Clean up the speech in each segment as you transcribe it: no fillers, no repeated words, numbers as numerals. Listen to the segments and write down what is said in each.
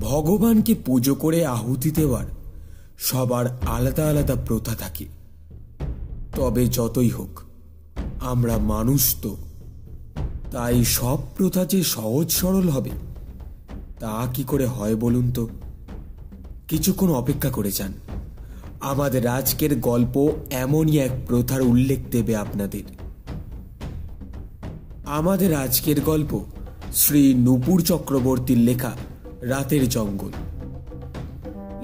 ভগবানকে পুজো করে আহুতি দেওয়ার সবার আলাদা আলাদা প্রথা থাকে। তবে যতই হোক, আমরা মানুষ তো, তাই সব প্রথা যে সহজ সরল হবে তা কি করে হয় বলুন তো? কিছুক্ষণ অপেক্ষা করে যান, আমাদের আজকের গল্প এমনই এক প্রথার উল্লেখ দেবে আপনাদের। আমাদের আজকের গল্প শ্রী নূপুর চক্রবর্তীর লেখা রাতের জঙ্গল।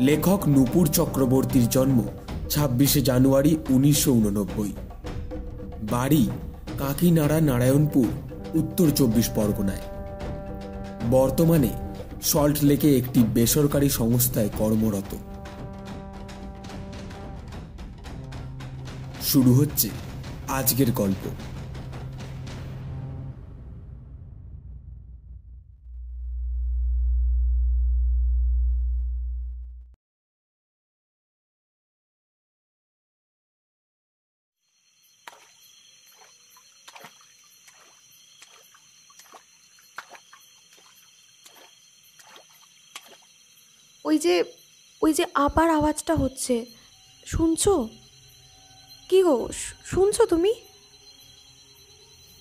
লেখক নূপুর চক্রবর্তীর জন্ম 26শে জানুয়ারি 1989। বাড়ি কাকিনাড়া, নারায়ণপুর, উত্তর 24 পরগনায়। বর্তমানে সল্ট লেকে একটি বেসরকারি সংস্থায় কর্মরত। শুরু হচ্ছে আজকের গল্প। ওই যে আবার আওয়াজটা হচ্ছে, শুনছো? কি গো, শুনছো তুমি?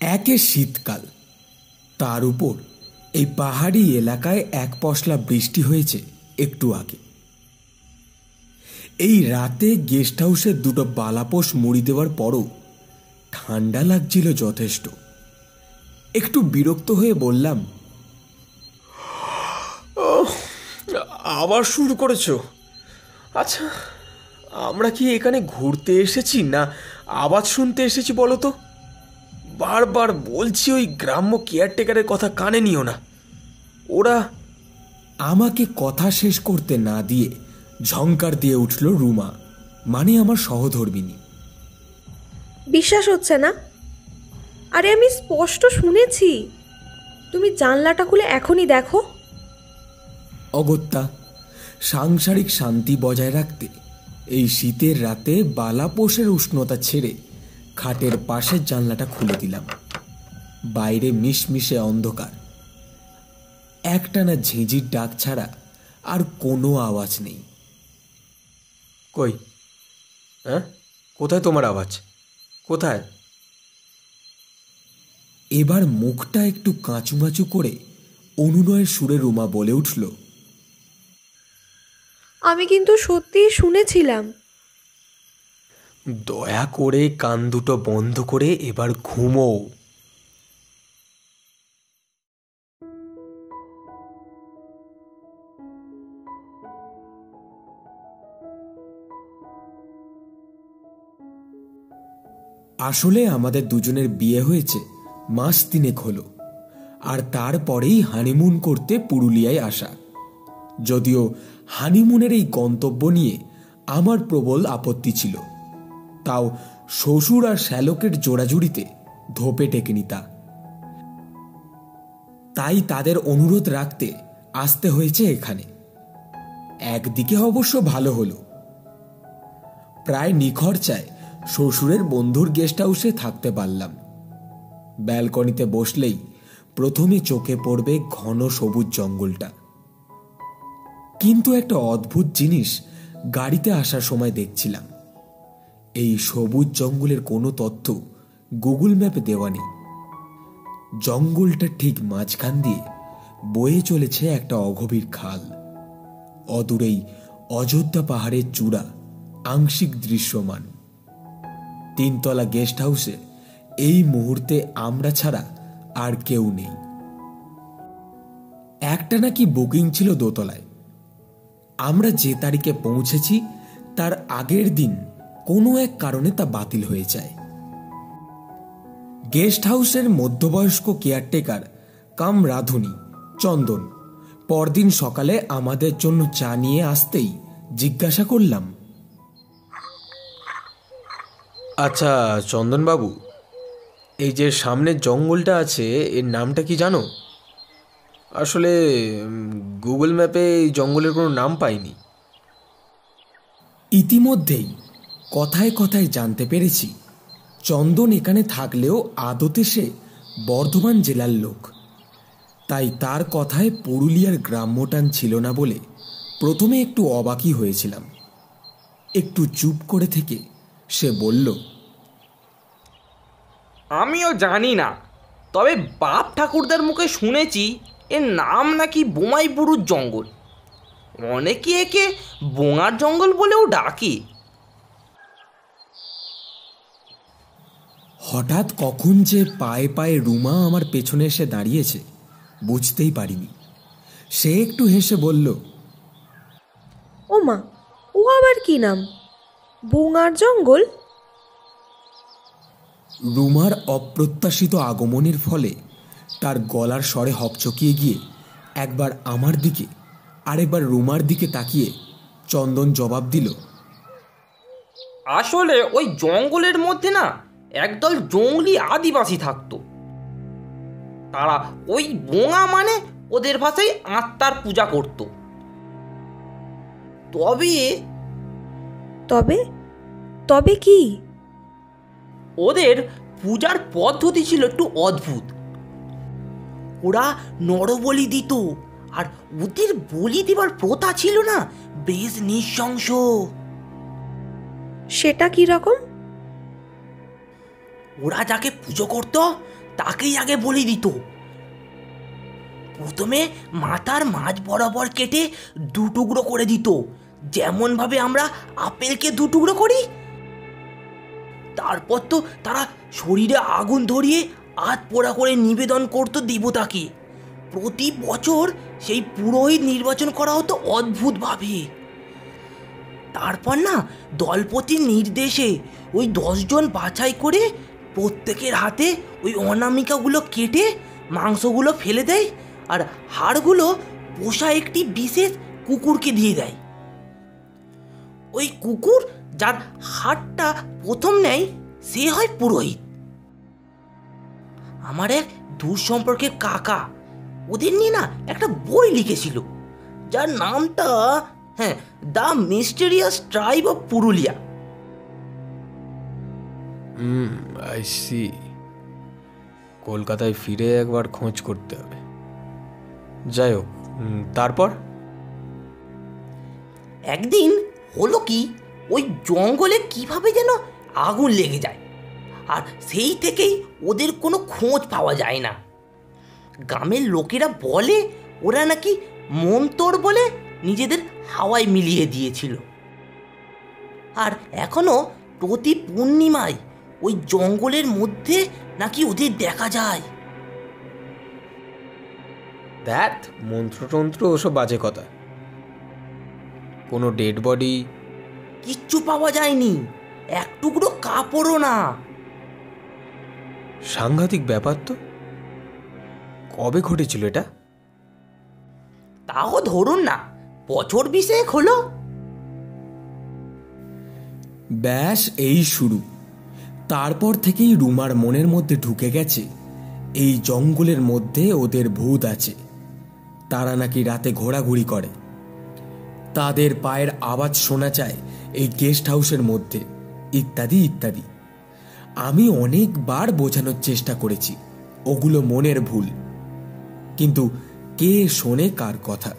একে শীতকাল, তার উপর এই পাহাড়ি এলাকায় এক পশলা বৃষ্টি হয়েছে একটু আগে। এই রাতে গেস্ট হাউসে দুটো বালাপোষ মুড়ি দেওয়ার পরও ঠান্ডা লাগছিল যথেষ্ট। একটু বিরক্ত হয়ে বললাম, আবার শুরু করেছো? আচ্ছা, আমরা কি এখানে ঘুরতে এসেছি না আওয়াজ শুনতে এসেছি বলো তো? বারবার বলছি ওই গ্রাম্য কেয়ারটেকারের কথা কানে নিও না। ওরা আমাকে কথা শেষ করতে না দিয়ে ঝংকার দিয়ে উঠল রুমা, মানে আমার সহধর্মিনী। বিশ্বাস হচ্ছে না? আরে আমি স্পষ্ট শুনেছি, তুমি জানলাটা খুলে এখনই দেখো। অগত্যা সাংসারিক শান্তি বজায় রাখতে এই শীতের রাতে বালাপোষের উষ্ণতা ছেড়ে খাটের পাশের জানলাটা খুলে দিলাম। বাইরে মিশমিশে অন্ধকার, একটানা ঝিঁঝির ডাক ছাড়া আর কোনো আওয়াজ নেই। কই? হ্যাঁ, কোথায় তোমার আওয়াজ? কোথায়? এবার মুখটা একটু কাঁচুমাচু করে অনুনয়ের সুরে রুমা বলে উঠল, আমি কিন্তু সত্যিই শুনেছিলাম। দয়া করে কান দুটো বন্ধ করে এবার ঘুমোও। আসলে আমাদের দুজনের বিয়ে হয়েছে মাস 3 হলো, আর তারপরেই হানিমুন করতে পুরুলিয়ায় আসা। যদিও হানিমুনের এই গন্তব্য নিয়ে আমার প্রবল আপত্তি ছিল, তাও শ্বশুর আর শ্যালকের জোড়াজুড়িতে ধোপে টেকেনি তা। তাই তাদের অনুরোধ রাখতে আসতে হয়েছে এখানে। একদিকে অবশ্য ভালো হলো, প্রায় নিখরচায় শ্বশুরের বন্ধুর গেস্ট হাউসে থাকতে পারলাম। ব্যালকনিতে বসলেই প্রথমে চোখে পড়বে ঘন সবুজ জঙ্গলটা। কিন্তু একটা অদ্ভুত জিনিস গাড়িতে আসার সময় দেখছিলাম, এই সবুজ জঙ্গলের কোনো তথ্য গুগল ম্যাপে দেওয়া নেই। জঙ্গলটা ঠিক মাঝখান দিয়ে বয়ে চলেছে একটা অগভীর খাল। অদূরেই অযোধ্যা পাহাড়ের চূড়া আংশিক দৃশ্যমান। 3 তলা গেস্ট হাউসে এই মুহূর্তে আমরা ছাড়া আর কেউ নেই। একটা নাকি বুকিং ছিল 2 তলায়। আমরা যে তারিখে পৌঁছেছি তার আগের দিন কোনো এক কারণে তা বাতিল হয়ে যায়। গেস্ট হাউসের মধ্যবয়স্ক কেয়ারটেকার কাম রাঁধুনি চন্দন পরদিন সকালে আমাদের জন্য চা নিয়ে আসতেই জিজ্ঞাসা করলাম, আচ্ছা চন্দনবাবু, এই যে সামনের জঙ্গলটা আছে এর নামটা কি জানো? আসলে গুগল ম্যাপে এই জঙ্গলের কোনো নাম পাইনি। ইতিমধ্যেই কথায় কথায় জানতে পেরেছি চন্দন এখানে থাকলেও আদতে সে বর্ধমান জেলার লোক। তাই তার কথায় পুরুলিয়ার গ্রাম্যটান ছিল না বলে প্রথমে একটু অবাকই হয়েছিলাম। একটু চুপ করে থেকে সে বলল, আমিও জানি না, তবে বাপ ঠাকুরদার মুখে শুনেছি এর নাম নাকি বোমাইপুরুর জঙ্গল। অনেকে একে বোঙার জঙ্গল বলেও ডাকে। হঠাৎ কখন যে পায়ে পায়ে রুমা আমার পেছনে এসে দাঁড়িয়েছে বুঝতেই পারিনি। সে একটু হেসে বলল, ও মা, ও আবার কি নাম? বোঙার জঙ্গল? রুমার অপ্রত্যাশিত আগমনের ফলে তার গলার স্বরে হকচকিয়ে গিয়ে একবার আমার দিকে আরেকবার রুমার দিকে তাকিয়ে চন্দন জবাব দিল, আসলে ওই জঙ্গলের মধ্যে না একদল জঙ্গলি আদিবাসী থাকতো। তারা ওই বোঙা মানে ওদের ভাষায় আত্মার পূজা করত। তবে তবে তবে কি? ওদের পূজার পদ্ধতি ছিল একটু অদ্ভুত। ওরা নরবলি দিত, আর ওদের বলি দেবার প্রথা ছিল না বেশ নৃশংস। সেটা কি রকম? ওরা যাকে পুজো করত তাকেই আগে বলি দিত। প্রথমে মাথার মাঝ বরাবর কেটে দু টুকরো করে দিত, যেমন ভাবে আমরা আপেলকে দু টুকরো করি। তারপর তো তারা শরীরে আগুন ধরিয়ে আধ পোড়া করে নিবেদন করত দেবতাকে। প্রতি বছর সেই পুরোহিত নির্বাচন করা হতো অদ্ভুতভাবে। তারপর না দলপতির নির্দেশে ওই 10 জন বাছাই করে প্রত্যেকের হাতে ওই অনামিকাগুলো কেটে মাংসগুলো ফেলে দেয়, আর হাড়গুলো পোষা একটি বিশেষ কুকুরকে দিয়ে দেয়। ওই কুকুর যার হাড়টা প্রথম নেয় সে হয় পুরোহিত। আমার এক দূর সম্পর্কের কাকা ওদের নিয়ে না একটা বই লিখেছিল, যার নামটা the mysterious tribe of Purulia. I see. কলকাতায় ফিরে একবার খোঁজ করতে হবে। যাই হোক, তারপর একদিন হলো কি, ওই জঙ্গলে কিভাবে যেন আগুন লেগে যায়, আর সেই থেকেই ওদের কোনো খোঁজ পাওয়া যায় না। গ্রামের লোকেরা বলে ওরা নাকি মন্তর বলে নিজেদের হাওয়ায় মিলিয়ে দিয়েছিল, আর এখনো প্রতি পূর্ণিমায় ওই জঙ্গলের মধ্যে নাকি ওদের দেখা যায়। দ্যাট মন্ত্রতন্ত্র ওসব বাজে কথা। কোনো ডেড বডি কিচ্ছু পাওয়া যায়নি, এক টুকরো কাপড়ও না। সাংঘাতিক ব্যাপার তো। কবে ঘটেছিল এটা? তাও ধরুন না বছর 20 হলো। ব্যাস এই শুরু। তারপর থেকেই রুমার মনের মধ্যে ঢুকে গেছে এই জঙ্গলের মধ্যে ওদের ভূত আছে। তারা নাকি রাতে ঘোরাঘুরি করে, তাদের পায়ের আওয়াজ শোনা যায় এই গেস্ট হাউসের মধ্যে, ইত্যাদি ইত্যাদি। আমি অনেকবার বোঝানোর চেষ্টা করেছি ওগুলো মনের ভুল, কিন্তু কে শোনে কার কথা।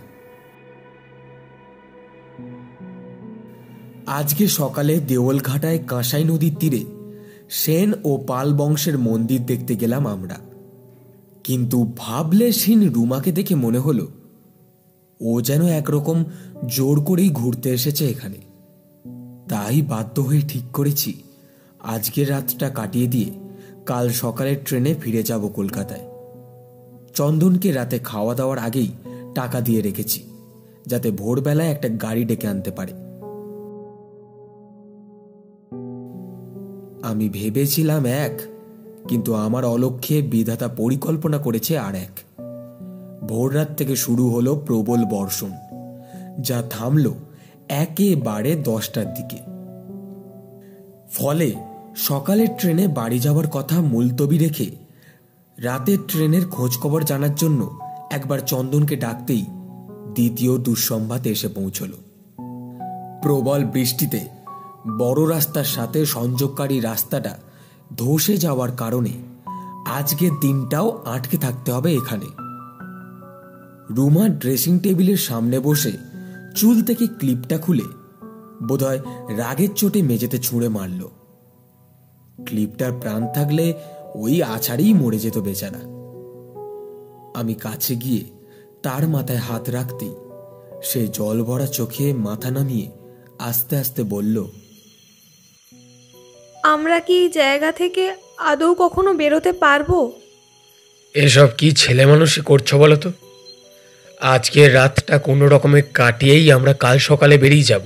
আজকে সকালে দেওলঘাটায় কাঁসাই নদীর তীরে সেন ও পাল বংশের মন্দির দেখতে গেলাম আমরা। কিন্তু ভাবলেশহীন রুমাকে দেখে মনে হলো ও যেন একরকম জোর করেই ঘুরতে এসেছে এখানে। তাই বাধ্য হয়ে ঠিক করেছি আজকের রাতটা কাটিয়ে দিয়ে কাল সকালের ট্রেনে ফিরে যাব কলকাতায়। চন্দনকে রাতে খাওয়া দাওয়ার আগেই টাকা দিয়ে রেখেছি, যাতে ভোরবেলায় একটা গাড়ি ডেকে আনতে পারে। আমি ভেবেছিলাম এক, কিন্তু আমার অলক্ষ্যে বিধাতা পরিকল্পনা করেছে আর এক। ভোররাত থেকে শুরু হলো প্রবল বর্ষণ, যা থামল একেবারে 10টার দিকে। ফলে সকালের ট্রেনে বাড়ি যাওয়ার কথা মুলতবি রেখে রাতের ট্রেনের খোঁজখবর জানার জন্য একবার চন্দনকে ডাকতেই দ্বিতীয় দুঃসংবাদ এসে পৌঁছল। প্রবল বৃষ্টিতে বড় রাস্তার সাথে সংযোগকারী রাস্তাটা ধসে যাওয়ার কারণে আজকের দিনটাও আটকে থাকতে হবে এখানে। রুমা ড্রেসিং টেবিলের সামনে বসে চুল থেকে ক্লিপটা খুলে বোধহয় রাগের চোটে মেঝেতে ছুঁড়ে মারল। ক্লিপটার প্রাণ থাকলে ওই আছাড়েই মরে যেত বেচারা। আমি কাছে গিয়ে তার মাথায় হাত রাখতেই সে জল ভরা চোখে মাথা নামিয়ে আস্তে আস্তে বলল, আমরা কি এই জায়গা থেকে আদৌ কখনো বেরোতে পারবো? এসব কি ছেলে মানুষই করছো বলো তো? আজকের রাতটা কোনো রকমে কাটিয়েই আমরা কাল সকালে বেরিয়ে যাব।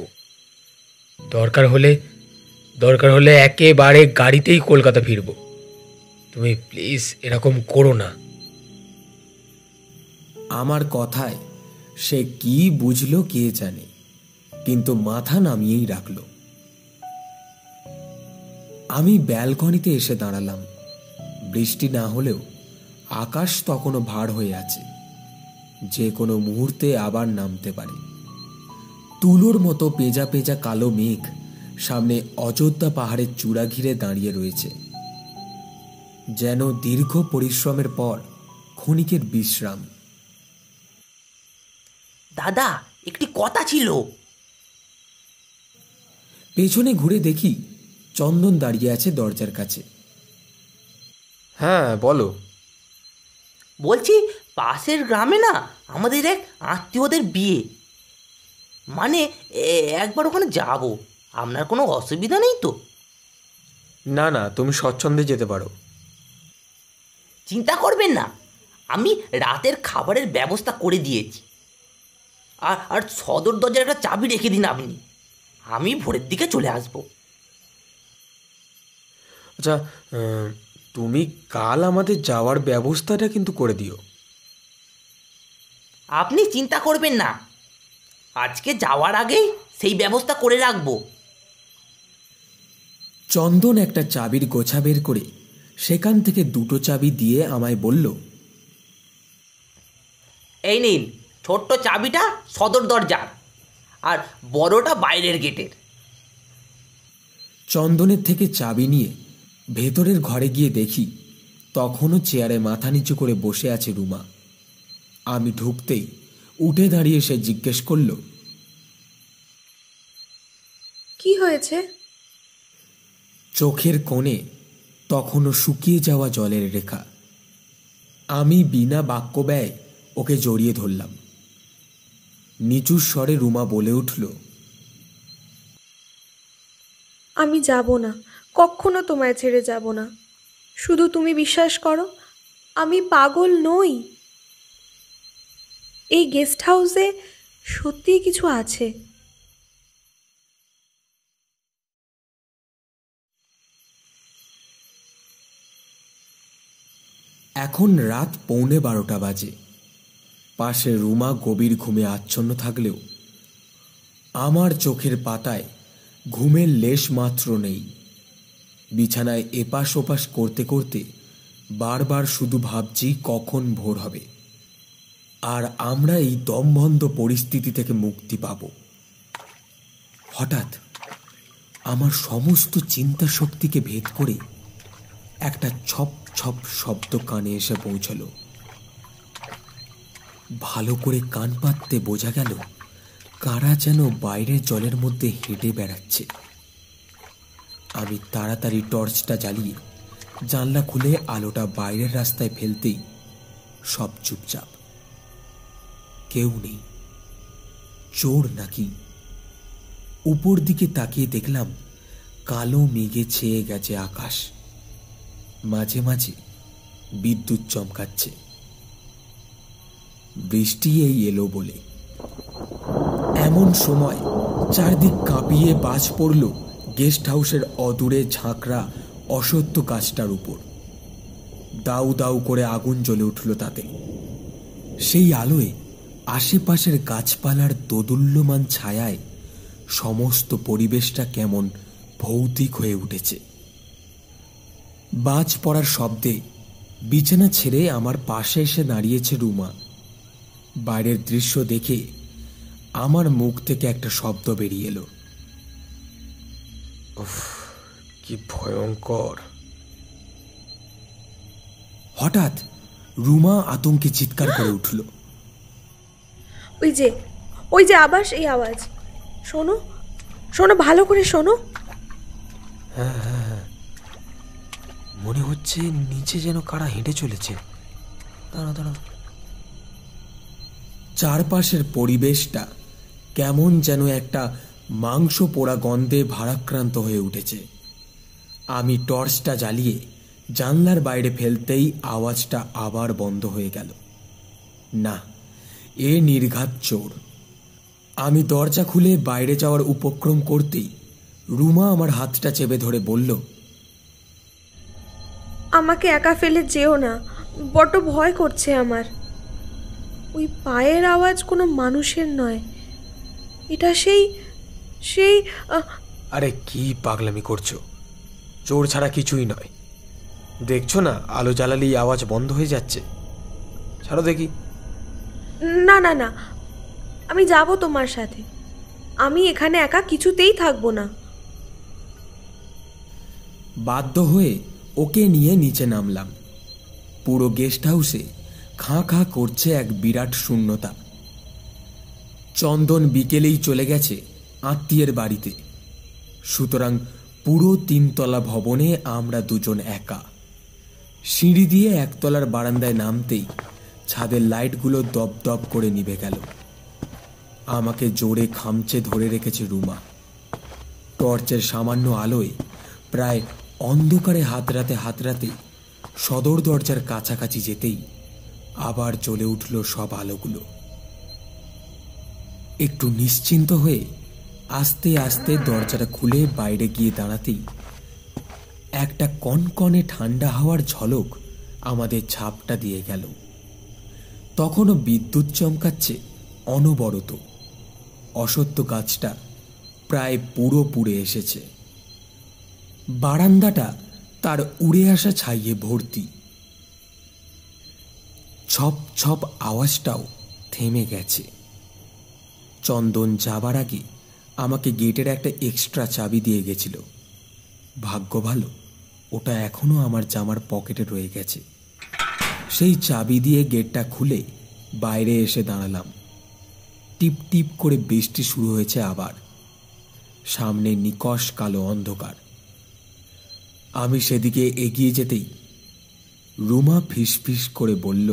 দরকার হলে একেবারে গাড়িতেই কলকাতা ফিরব। তুমি প্লিজ এরকম করো না। আমার কথায় সে কি বুঝলো কে জানে, কিন্তু মাথা নামিয়েই রাখল। আমি ব্যালকনিতে এসে দাঁড়ালাম। বৃষ্টি না হলেও আকাশ তখনও ভার হয়ে আছে, যে কোনো মুহূর্তে আবার নামতে পারে। তুলোর মতো পেঁজা পেঁজা কালো মেঘ সামনে অযোধ্যা পাহাড়ের চূড়া ঘিরে দাঁড়িয়ে রয়েছে, যেন দীর্ঘ পরিশ্রমের পর ক্ষণিকের বিশ্রাম। দাদা, একটি কথা ছিল। পেছনে ঘুরে দেখি চন্দন দাঁড়িয়ে আছে দরজার কাছে। হ্যাঁ বলো। বলছি, পাশের গ্রামে না আমাদের এক আত্মীয়দের বিয়ে, মানে একবার ওখানে যাব। আপনার কোনো অসুবিধা নেই তো? না না, তুমি স্বচ্ছন্দে যেতে পারো। চিন্তা করবেন না, আমি রাতের খাবারের ব্যবস্থা করে দিয়েছি। আর সদর দরজার একটা চাবি রেখে দিন আপনি, আমি ভোরের দিকে চলে আসব। আচ্ছা, তুমি কাল আমাদের যাওয়ার ব্যবস্থাটা কিন্তু করে দিও। আপনি চিন্তা করবেন না, আজকে যাওয়ার আগেই সেই ব্যবস্থা করে রাখবো। চন্দন একটা চাবির গোছা বের করে সেখান থেকে দুটো চাবি দিয়ে আমায় বলল, এই নিন, ছোট্ট চাবিটা সদর দরজার আর বড়টা বাইরের গেটের। চন্দনের থেকে চাবি নিয়ে ভেতরের ঘরে গিয়ে দেখি তখনও চেয়ারে মাথা নিচু করে বসে আছে রুমা। আমি ঢুকতেই উঠে দাঁড়িয়ে সে জিজ্ঞেস করল, কি হয়েছে? চোখের কোণে তখনও শুকিয়ে যাওয়া জলের রেখা। আমি বিনা বাক্য ব্যয়ে ওকে জড়িয়ে ধরলাম। নিচু স্বরে রুমা বলে উঠল, আমি যাব না, কখনো তোমায় ছেড়ে যাব না। শুধু তুমি বিশ্বাস করো, আমি পাগল নই। এই গেস্ট হাউসে সত্যিই কিছু আছে। এখন রাত 11:15 বাজে। পাশে রুমা গভীর ঘুমে আচ্ছন্ন থাকলেও আমার চোখের পাতায় ঘুমের লেশ মাত্র নেই। বিছানায় এপাশ ওপাশ করতে করতে বারবার শুধু ভাবছি কখন ভোর হবে আর আমরা এই দমবন্ধ পরিস্থিতি থেকে মুক্তি পাব। হঠাৎ আমার সমস্ত চিন্তা শক্তিকে ভেদ করে একটা ছপ ছপ শব্দ কানে এসে পৌঁছল। ভালো করে কান পাততে বোঝা গেল কারা যেন বাইরের জলের মধ্যে হেঁটে বেড়াচ্ছে। আমি তাড়াতাড়ি টর্চটা জ্বালিয়ে জানলা খুলে আলোটা বাইরের রাস্তায় ফেলতেই সব চুপচাপ। কেউ নেই। চোর নাকি? উপর দিকে তাকিয়ে দেখলাম কালো মেঘে ছেয়ে গেছে আকাশ। মাঝে মাঝে বিদ্যুৎ চমকাচ্ছে। বৃষ্টি এই এলো বলে। এমন সময় চারদিক কাঁপিয়ে বাজ পড়ল গেস্ট হাউসের অদূরে ঝাঁকড়া অসত্য গাছটার উপর। দাউ দাউ করে আগুন জ্বলে উঠল তাতে। সেই আলোয় আশেপাশের গাছপালার দোদুল্যমান ছায়ায় সমস্ত পরিবেশটা কেমন ভৌতিক হয়ে উঠেছে। বাজ পড়ার শব্দে বিছানা ছেড়ে আমার পাশে এসে দাঁড়িয়েছে রুমা। বাইরের দৃশ্য দেখে আমার মুখ থেকে একটা শব্দ বেরিয়ে এলো। কি ভয়ঙ্কর! হঠাৎ রুমা আতঙ্কে চিৎকার করে উঠল। ওই যে আবার সেই আওয়াজ। শোনো শোনো, ভালো করে শোনো। মনে হচ্ছে নিচে যেন কারা হেঁটে চলেছে। দাঁড়া দাঁড়া। চারপাশের পরিবেশটা কেমন যেন একটা মাংস পোড়া গন্ধে ভারাক্রান্ত হয়ে উঠেছে। আমি টর্চটা জ্বালিয়ে জানলার বাইরে ফেলতেই আওয়াজটা আবার বন্ধ হয়ে গেল। না, এ নির্ঘাত চোর। আমি দরজা খুলে বাইরে যাওয়ার উপক্রম করতেই রুমা আমার হাতটা চেপে ধরে বলল, আমাকে একা ফেলে যেও না, বড্ড ভয় করছে আমার। ওই পায়ের আওয়াজ কোনো মানুষের নয়, এটা সেই সেই আরে কি পাগলামি করছো? চোর ছাড়া কিছুই নয়। দেখছো না আলো জ্বালালেই আওয়াজ বন্ধ হয়ে যাচ্ছে। ছাড়ো দেখি। না না না, আমি যাব তোমার সাথে। আমি এখানে একা কিছুতেই থাকবো না। বাধ্য হয়ে ওকে নিয়ে নিচে নামলাম। পুরো গেস্ট হাউসে খাঁ খাঁ করছে এক বিরাট শূন্যতা। চন্দন বিকেলেই চলে গেছে আত্মীয়ের বাড়িতে, সুতরাং পুরো 3 তলা ভবনে আমরা দুজন একা। সিঁড়ি দিয়ে 1 তলার বারান্দায় নামতেই ছাদের লাইটগুলো দপ দপ করে নিভে গেল। আমাকে জোরে খামচে ধরে রেখেছে রুমা। টর্চের সামান্য আলোয় প্রায় অন্ধকারে হাতড়াতে সদর দরজার কাছাকাছি যেতেই আবার জ্বলে উঠল সব আলোগুলো। একটু নিশ্চিন্ত হয়ে আস্তে আস্তে দরজাটা খুলে বাইরে গিয়ে দাঁড়াতেই একটা কনকনে ঠান্ডা হাওয়ার ঝলক আমাদের ছাপটা দিয়ে গেল। তখনও বিদ্যুৎ চমকাচ্ছে অনবরত। অসত্য গাছটা প্রায় পুরো পুড়ে এসেছে। বারান্দাটা তার উড়ে আসা ছাইয়ে ভর্তি। ছপ ছপ আওয়াজটাও থেমে গেছে। চন্দন যাবার আগে আমাকে গেটের একটা এক্সট্রা চাবি দিয়ে গেছিল। ভাগ্য ভালো, ওটা এখনো আমার জামার পকেটে রয়ে গেছে। সেই চাবি দিয়ে গেটটা খুলে বাইরে এসে দাঁড়ালাম। টিপ টিপ করে বৃষ্টি শুরু হয়েছে আবার। সামনে নিকষ কালো অন্ধকার। আমি সেদিকে এগিয়ে যেতেই রুমা ফিসফিস করে বলল,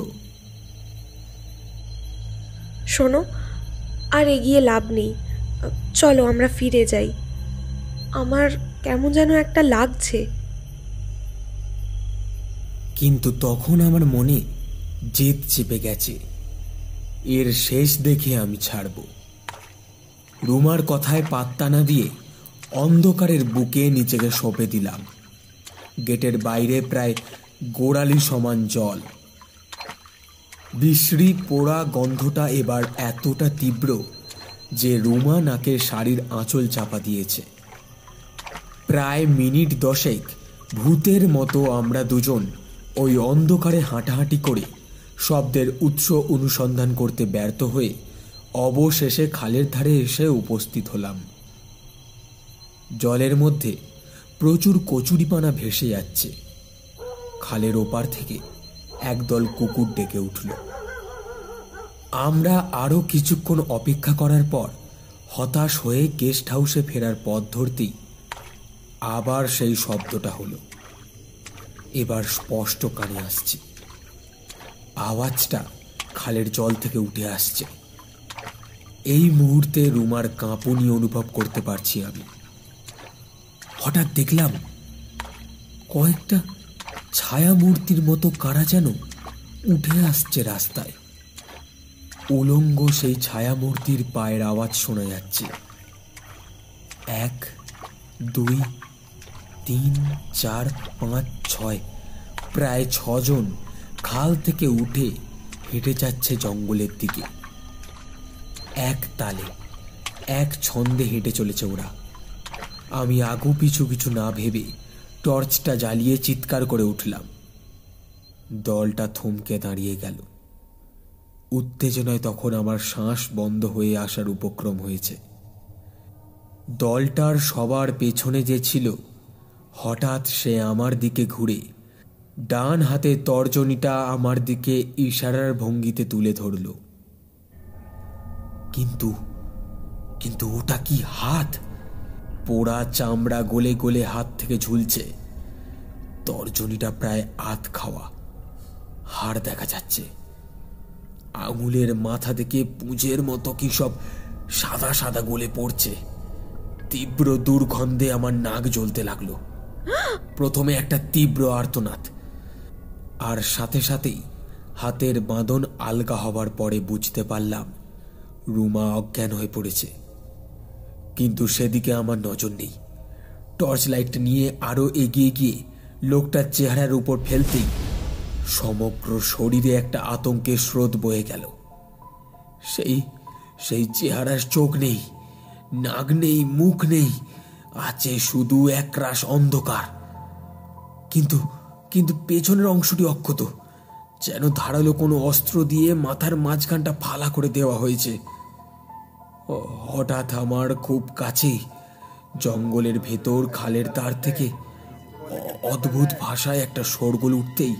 শোনো, আর এগিয়ে লাভ নেই, চলো আমরা ফিরে যাই। আমার কেমন যেন একটা লাগছে। কিন্তু তখন আমার মনে জেদ চেপে গেছে। এর শেষ দেখে আমি ছাড়ব। রুমার কথায় পাত্তা না দিয়ে অন্ধকারের বুকে নিজেকে সঁপে দিলাম। গেটের বাইরে প্রায় গোড়ালি সমান জল। বিশ্রী পোড়া গন্ধটা এবার এতটা তীব্র যে রুমা নাকের শাড়ির আঁচল চাপা দিয়েছে। প্রায় মিনিট 10 ভূতের মতো আমরা দুজন ওই অন্ধকারে হাঁটাহাঁটি করে শব্দের উৎস অনুসন্ধান করতে ব্যর্থ হয়ে অবশেষে খালের ধারে এসে উপস্থিত হলাম। জলের মধ্যে প্রচুর কচুরিপানা ভেসে যাচ্ছে। খালের ওপার থেকে একদল কুকুর ডেকে উঠল। আমরা আরো কিছুক্ষণ অপেক্ষা করার পর হতাশ হয়ে গেস্ট হাউসে ফেরার পথ ধরতেই আবার সেই শব্দটা হলো। এবার স্পষ্ট কানে আসছে। আওয়াজটা খালের জল থেকে উঠে আসছে। এই মুহূর্তে রুমার কাঁপুনি অনুভব করতে পারছি আমি। হঠাৎ দেখলাম কয়েকটা ছায়া মূর্তির মতো কারা যেন উঠে আসছে রাস্তায়। উলঙ্গ সেই ছায়া মূর্তির পায়ের আওয়াজ শোনা যাচ্ছে। 1, 2, 3, 4, 5, 6 প্রায় 6 জন খাল থেকে উঠে হেঁটে যাচ্ছে জঙ্গলের দিকে। এক তালে এক ছন্দে হেঁটে চলেছে ওরা। আমি আগু পিছু কিছু না ভেবে টর্চটা জ্বালিয়ে চিৎকার করে উঠলাম। দলটা থমকে দাঁড়িয়ে গেল। উত্তেজনায় তখন আমার শ্বাস বন্ধ হয়ে আসার উপক্রম হয়েছে। দলটার সবার পেছনে যে ছিল, হঠাৎ সে আমার দিকে ঘুরে ডান হাতের তর্জনীটা আমার দিকে ইশারার ভঙ্গিতে তুলে ধরল। কিন্তু কিন্তু ওটা কি হাত? পোড়া চামড়া গলে গলে হাত থেকে ঝুলছে। তর্জনীটা প্রায় আধ খাওয়া, হাড় দেখা যাচ্ছে। আঙুলের মাথা থেকে পুঁজের মতো কি সব সাদা সাদা গলে পড়ছে। তীব্র দুর্গন্ধে আমার নাক জ্বলতে লাগলো। প্রথমে একটা তীব্র আর্তনাদ, আর সাথে সাথেই হাতের বাঁধন আলগা হবার পরে বুঝতে পারলাম রুমা অজ্ঞান হয়ে পড়েছে। কিন্তু সেদিকে আমার নজর নেই। টর্চ লাইট নিয়ে আরো এগিয়ে গিয়ে লোকটার চেহারার উপর ফেলতেই সমগ্র শরীরে একটা আতঙ্কের স্রোত বয়ে গেল। সেই সেই চেহারার চোখ নেই, নাক নেই, মুখ নেই, আছে শুধু একরাশ অন্ধকার। কিন্তু কিন্তু পেছনের অংশটি অক্ষত, যেন ধারালো কোনো অস্ত্র দিয়ে মাথার মাঝখানটা ফালা করে দেওয়া হয়েছে। হঠাৎ আমার খুব কাছেই জঙ্গলের ভেতর খালের তার থেকে অদ্ভুত ভাষায় একটা শোরগোল উঠতেই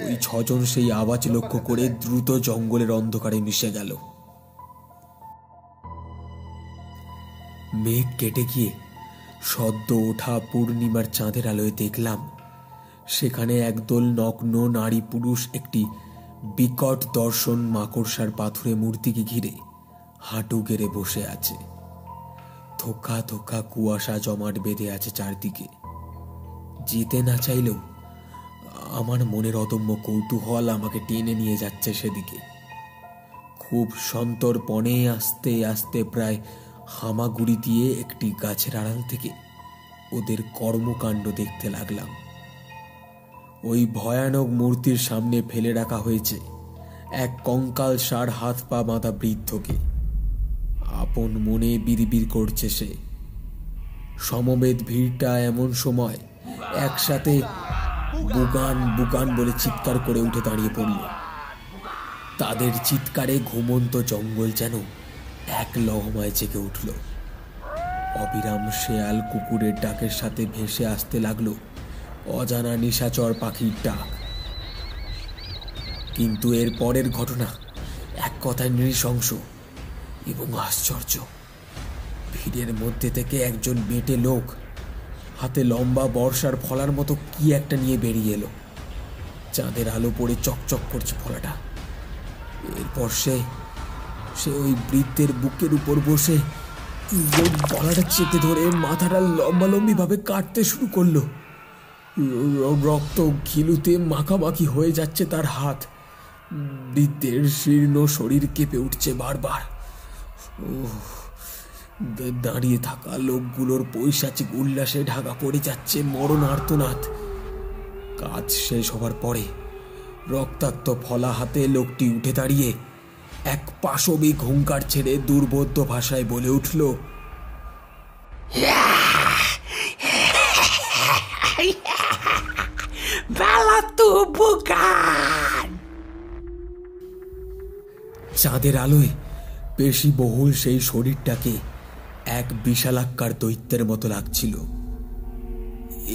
ওই ছজন সেই আওয়াজ লক্ষ্য করে দ্রুত জঙ্গলের অন্ধকারে মিশে গেল। মেঘ কেটে গিয়ে সদ্য ওঠা পূর্ণিমার চাঁদের আলোয় দেখলাম সেখানে একদল নগ্ন নারী পুরুষ একটি বিকট দর্শন মাকড়সার পাথুরে মূর্তিকে ঘিরে হাঁটু গেড়ে বসে আছে। থোকা থোকা কুয়াশা জমাট বেঁধে আছে চারদিকে। যেতে না চাইলেও আমার মনের অদম্য কৌতূহল আমাকে টেনে নিয়ে যাচ্ছে সেদিকে। খুব সন্তর্পণে আস্তে আস্তে প্রায় হামাগুড়ি দিয়ে একটি গাছের আড়াল থেকে ওদের কর্মকাণ্ড দেখতে লাগলাম। ওই ভয়ানক মূর্তির সামনে ফেলে রাখা হয়েছে এক কঙ্কালসার হাত পা বাঁধা বৃদ্ধকে। আপন মনে বিড়বিড় করছে সে। সমবেত ভিড়টা এমন সময় একসাথে বুগান বুগান বলে চিৎকার করে উঠে দাঁড়িয়ে পড়ল। তাদের চিৎকারে ঘুমন্ত জঙ্গল যেন এক লহমায় জেগে উঠল। অবিরাম শেয়াল কুকুরের ডাকের সাথে ভেসে আসতে লাগলো অজানা নিশাচর পাখির ডাক। কিন্তু এর পরের ঘটনা এক কথায় নৃশংস এবং আশ্চর্য। ভিড়ের মধ্যে থেকে একজন বেঁটে লোক হাতে লম্বা বর্ষার ফলার মতো কি একটা নিয়ে বেরিয়ে এলো। চাঁদের আলো পড়ে চকচক করছে ফলাটা। এরপর সে ওই বৃদ্ধের বুকের উপর বসে গলাটা চেপে ধরে মাথাটা লম্বালম্বি ভাবে কাটতে শুরু করলো। রক্ত ঘিলুতে মাখামাখি হয়ে যাচ্ছে তার হাত। বৃদ্ধের শীর্ণ শরীর কেঁপে উঠছে বারবার। দাঁড়িয়ে থাকা লোকগুলোর পৈশাচিক উল্লাসে ঢাকা পড়ে যাচ্ছে মরণ আর্তনাদ। কাজ শেষ হবার পরে রক্তাক্ত ফলা হাতে লোকটি উঠে দাঁড়িয়ে এক পাশবিক হুঙ্কার ছেড়ে দুর্বোধ্য ভাষায় বলে উঠল, চাঁদের আলোয় পেশি বহুল সেই শরীরটাকে এক বিশালাকার দৈত্যের মতো লাগছিল।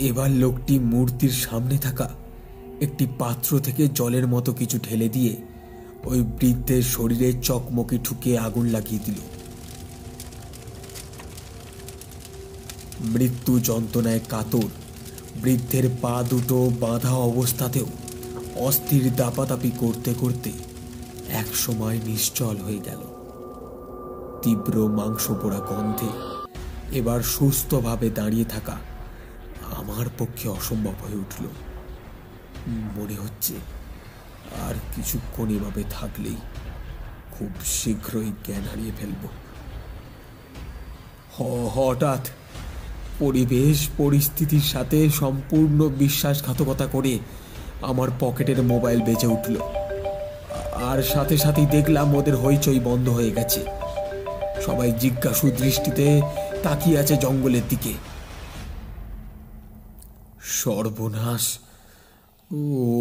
এবার লোকটি মূর্তির সামনে থাকা একটি পাত্র থেকে জলের মতো কিছু ঢেলে দিয়ে ওই বৃদ্ধের শরীরে চকমকি ঠুকে আগুন লাগিয়ে দিল। মৃত্যু যন্ত্রণায় কাতর বৃদ্ধের পা দুটো বাঁধা অবস্থাতেও অস্থির দাপাদাপি করতে করতে এক সময় নিশ্চল হয়ে গেল। তীব্র মাংস পোড়া গন্ধে এবার সুস্থভাবে দাঁড়িয়ে থাকা আমার পক্ষে অসম্ভব হয়ে উঠল। মনে হচ্ছে আর কিছুক্ষণ এভাবে থাকলেই খুব শীঘ্রই জ্ঞান হারিয়ে ফেলব। হঠাৎ পরিবেশ পরিস্থিতির সাথে সম্পূর্ণ বিশ্বাসঘাতকতা করে আমার পকেটের মোবাইল বেজে উঠল। আর সাথে সাথেই দেখলাম ওদের হইচই বন্ধ হয়ে গেছে। সবাই জিজ্ঞাসু দৃষ্টিতে তাকিয়ে আছে জঙ্গলের দিকে। সর্বনাশ!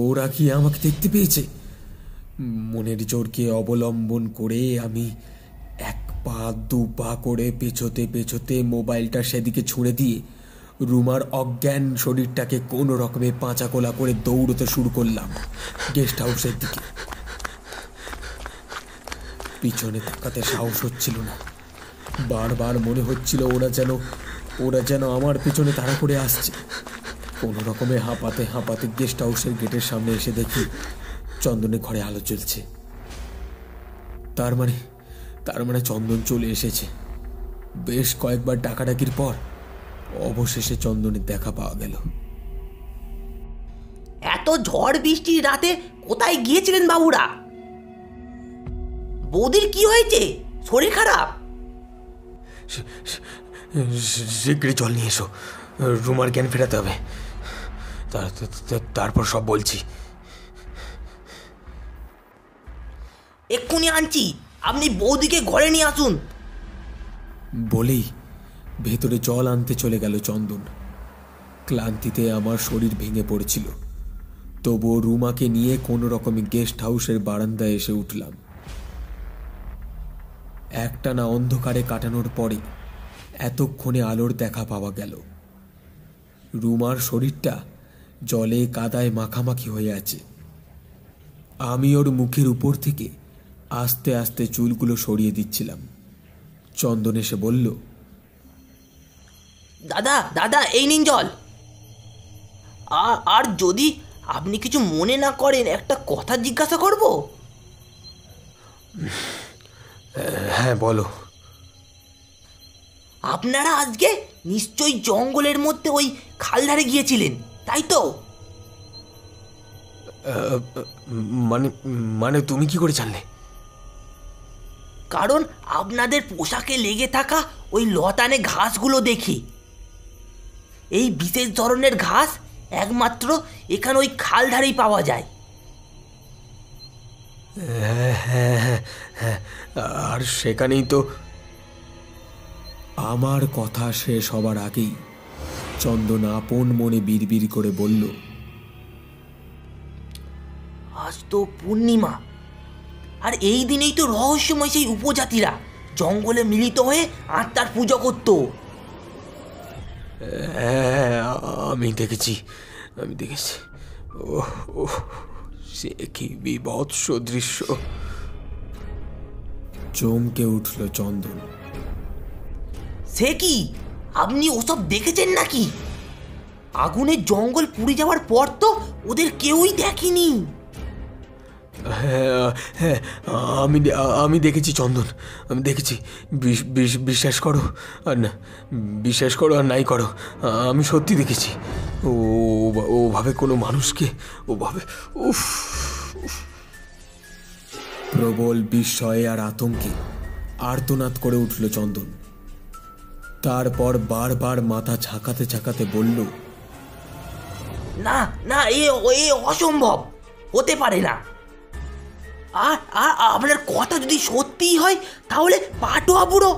ওরা কি আমাকে দেখতে পেয়েছে? মনের জোরকে অবলম্বন করে আমি এক পা দু পা করে পেছোতে পেছোতে মোবাইলটা সেদিকে ছুঁড়ে দিয়ে রুমার অজ্ঞান শরীরটাকে কোনো রকমে পাঁচাকোলা করে দৌড়তে শুরু করলাম গেস্ট হাউসের দিকে। পিছনে তাকাতে সাহস হচ্ছিল না, বারবার মনে হচ্ছিল ওরা যেন আমার পিছনে তাড়া করে আসছে। কোনো রকমে হাঁপাতে হাঁপাতে গেস্ট হাউসের গেটের সামনে এসে দেখি চন্দনের ঘরে আলো জ্বলছে। তার মানে চন্দন চলে এসেছে। বেশ কয়েকবার ডাকাডাকির পর অবশেষে চন্দনের দেখা পাওয়া গেল। এত ঝড় বৃষ্টির রাতে কোথায় গিয়েছিলেন বাবুরা? বৌদির কি হয়েছে? শরীর খারাপ? শীঘ্রই জল নিয়ে এসো, রুমার জ্ঞান ফেরাতে হবে, তারপর সব বলছি। এক্ষুনি আনছি, আপনি বৌদিকে ঘরে নিয়ে আসুন। বলেই ভেতরে জল আনতে চলে গেল চন্দন। ক্লান্তিতে আমার শরীর ভেঙে পড়েছিল, তবুও রুমাকে নিয়ে কোনো রকমে গেস্ট হাউসের বারান্দায় এসে উঠলাম। একটানা অন্ধকারে কাটানোর পরে এতক্ষণে আলোর দেখা পাওয়া গেল। রুমার শরীরটা জলে কাদায় মাখামাখি হয়ে আছে। আমি ওর মুখের উপর থেকে আস্তে আস্তে চুলগুলো সরিয়ে দিচ্ছিলাম। চন্দন এসে বলল, দাদা দাদা এই নিন জল। আর যদি আপনি কিছু মনে না করেন একটা কথা জিজ্ঞাসা করব? হ্যাঁ বলো। আপনারা আজকে নিশ্চয়ই জঙ্গলের মধ্যে ওই খালধারে গিয়েছিলেন, তাই তো? মানে তুমি কি করে জানলে? কারণ আপনাদের পোশাকে লেগে থাকা ওই লতানে ঘাসগুলো দেখি। এই বিশেষ ধরনের ঘাস একমাত্র এখানে ওই খালধারেই পাওয়া যায়। হ্যাঁ, আর সেখানেই তো। আমার কথা শেষ হবার আগেই চন্দন আপন মনে বিড়বিড় করে বলল, আজ তো পূর্ণিমা, আর এই দিনেই তো রহস্যময় সেই উপজাতিরা জঙ্গলে মিলিত হয়ে আত্মার পুজো করত। হ্যাঁ আমি দেখেছি। ও সে কি বিভৎস দৃশ্য! চমকে উঠল চন্দন। সে কি, আপনি ওসব দেখেছেন নাকি? আগুনের জঙ্গল পুড়ে যাওয়ার পর তো ওদের কেউই দেখেনি। হ্যাঁ আমি দেখেছি চন্দন, আমি দেখেছি। বিশ্বাস করো আর নাই করো, আমি সত্যি দেখেছি। ওভাবে কোনো মানুষকে উফ। প্রবল বিস্ময়ে আর আতঙ্কে আর্তনাদ করে উঠল চন্দন। তারপর বারবার মাথা ঝাঁকাতে ঝাঁকাতে বলল, না না, এ অসম্ভব, হতে পারে না। আর আপনার কথা যদি সত্যিই হয় তাহলে পাটোয়া বুড়ো?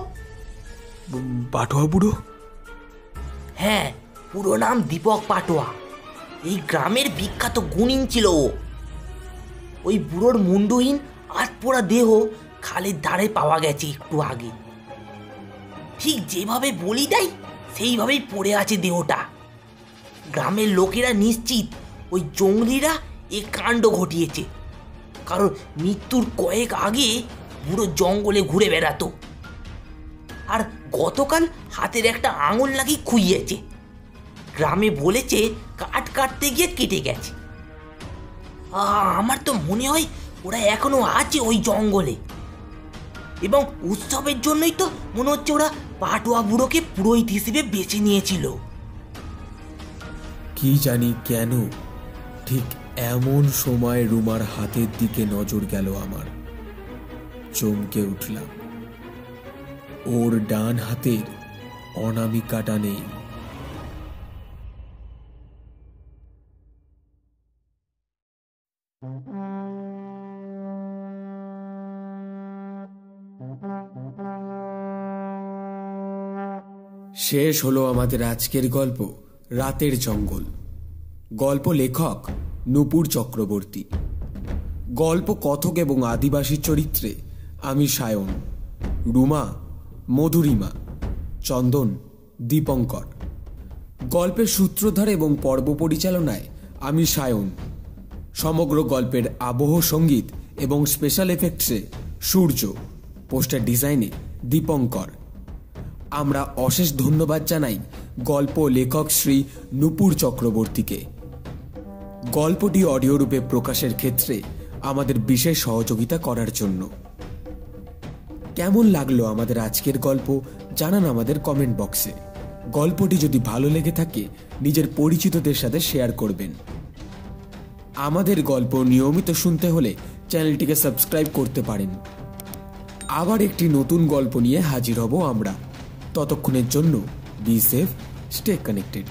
হ্যাঁ, পুরো নাম দীপক পাটোয়া। এই গ্রামের বিখ্যাত গুণিন ছিল ও। ওই বুড়োর মুন্ডহীন আধপোড়া দেহ খালের ধারে পাওয়া গেছে একটু আগে। ঠিক যেভাবে বলি দেয় সেইভাবেই পড়ে আছে দেহটা। গ্রামের লোকেরা নিশ্চিত ওই জঙ্গলিরা এ কাণ্ড ঘটিয়েছে, কারণ মৃত্যুর কয়েক আগে বুড়ো জঙ্গলে ঘুরে বেড়াতো, আর গতকাল হাতের একটা আঙুল নাকি খুইয়েছে। গ্রামে বলেছে কাঠ কাটতে গিয়ে কেটে গেছে। আমার তো মনে হয় ওরা এখনো আছে ওই জঙ্গলে, এবং উৎসবের জন্যই তো মনে হচ্ছে ওরা পাটোয়া বুড়োকে পুরোহিত হিসেবে বেছে নিয়েছিল। কি জানি কেন ঠিক এমন সময় রুমার হাতের দিকে নজর গেল আমার। চমকে উঠলাম। ওর ডান হাতের অনামিকাটা নেই। শেষ হলো আমাদের আজকের গল্প রাতের জঙ্গল। গল্প লেখক নূপুর চক্রবর্তী, গল্প কথক এবং আদিবাসী চরিত্রে আমি সায়ন, রুমা মধুরিমা, চন্দন, দীপঙ্কর। গল্পের সূত্রধার এবং পর্ব পরিচালনায় আমি সায়ন। সমগ্র গল্পের আবহ সঙ্গীত এবং স্পেশাল এফেক্টসে সূর্য, পোস্টার ডিজাইনে দীপঙ্কর। আমরা অশেষ ধন্যবাদ জানাই গল্প লেখক শ্রী নূপুর চক্রবর্তীকে। গল্পটি অডিও রূপে প্রকাশের ক্ষেত্রে আমাদের বিশেষ সহযোগিতা করার জন্য। কেমন লাগলো আমাদের আজকের গল্প জানান আমাদের কমেন্ট বক্সে। গল্পটি যদি ভালো লেগে থাকে নিজের পরিচিতদের সাথে শেয়ার করবেন। আমাদের গল্প নিয়মিত শুনতে হলে চ্যানেলটিকে সাবস্ক্রাইব করতে পারেন। আবার একটি নতুন গল্প নিয়ে হাজির হব আমরা। ততক্ষণের জন্য বি সেফ, স্টে কানেক্টেড।